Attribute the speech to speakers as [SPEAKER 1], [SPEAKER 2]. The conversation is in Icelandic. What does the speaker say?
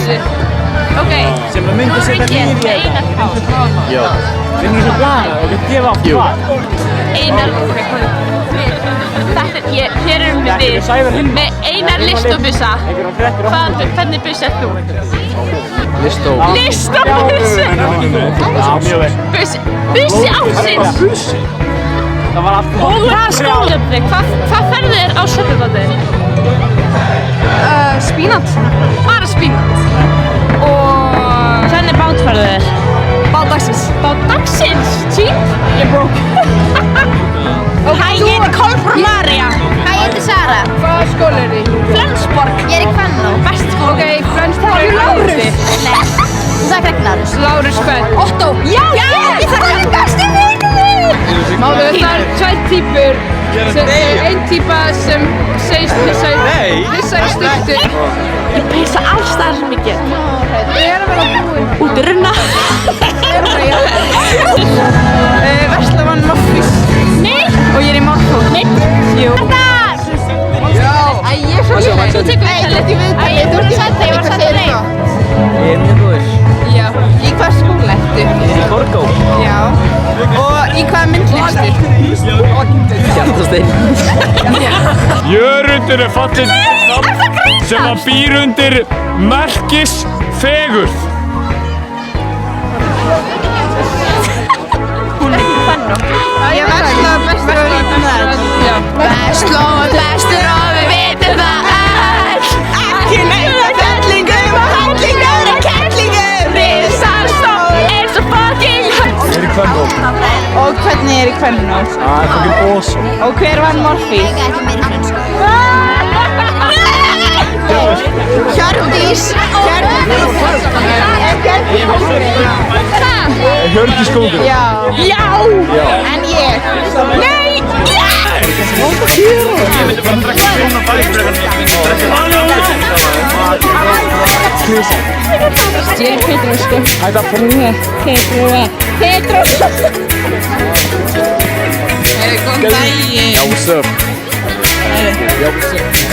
[SPEAKER 1] bussi.
[SPEAKER 2] Okei.
[SPEAKER 3] Sem að myndi setja nýr í
[SPEAKER 2] Einar Pál.
[SPEAKER 3] Já. Finnir þú blaða og við gefa á hvað?
[SPEAKER 2] Einar, hér erum við með Einar Listabussa. Hvernig buss ert þú? Listabussa!
[SPEAKER 3] Já, mjög vel.
[SPEAKER 2] Bussi ársins!
[SPEAKER 3] Það var allt
[SPEAKER 2] Og þú har skólefni. Hvað ferðu þér á söpudaginn?
[SPEAKER 1] Spínat.
[SPEAKER 2] Bara spínat. Og hvernig bát ferðu þér?
[SPEAKER 1] Bát dagsins.
[SPEAKER 2] Bát dagsins? Cheap? Ég er broke. Hæ, ég heiti Kolbrún María.
[SPEAKER 4] Hæ, ég heiti Sara.
[SPEAKER 1] Hvaða skóla er þið?
[SPEAKER 2] Flensborg.
[SPEAKER 4] Ég er í Kvennó.
[SPEAKER 2] Best skóla.
[SPEAKER 1] Ok, Flens, það er Lárus.
[SPEAKER 4] Nei, þú sagði ekki Lárus.
[SPEAKER 1] Lárus hvern?
[SPEAKER 4] Otto. Já, ég þarf að besti vinnu minn.
[SPEAKER 1] Málu, það er tvær týpur. Einn týpa sem segist pissa í styrtu.
[SPEAKER 2] Ég pissa alls þar sem ég get.
[SPEAKER 1] Við erum að vera búin.
[SPEAKER 2] Út í runna.
[SPEAKER 1] Vestlavann Morfís.
[SPEAKER 2] Nei.
[SPEAKER 1] Og ég er í Morfó.
[SPEAKER 2] Nei.
[SPEAKER 1] Jú.
[SPEAKER 4] Já.
[SPEAKER 1] Æ, ég er svo léleg.
[SPEAKER 2] Þú tekur
[SPEAKER 4] Nei, þú ert í viðtali. Þú ert í viðtali. Hvað segir þú?
[SPEAKER 3] Ég er mjög góður.
[SPEAKER 1] Já. Í hvað skóla ertu?
[SPEAKER 3] Ég er í Borgó.
[SPEAKER 1] Já. Og í hvaða mynd leikstu?
[SPEAKER 3] Hjartasteinn.
[SPEAKER 5] Jörundur er fallin sem að býr undir merkisfegurð.
[SPEAKER 1] Ég Vestló bestur og við vitum það.
[SPEAKER 4] Vestló bestur og við vitum það öll. Ekki neitt að fellingum og hellingum og kettlingum. Risastór eins og fucking höll.
[SPEAKER 3] Ég er í Kvennó.
[SPEAKER 1] Og hvernig er í Kvennó?
[SPEAKER 3] Það er fucking awesome.
[SPEAKER 1] Og hver vann Morfís?
[SPEAKER 4] Ég er ekki meira fransku.
[SPEAKER 1] Hjördís.
[SPEAKER 3] Hjördís góður.
[SPEAKER 1] Já.
[SPEAKER 2] Já.
[SPEAKER 1] En ég.
[SPEAKER 2] Nei. Ég er Petrósku.
[SPEAKER 3] Hætta Petrúa.
[SPEAKER 2] Petrósku.
[SPEAKER 1] Góðan daginn.
[SPEAKER 3] Já, what's up? Já, what's up?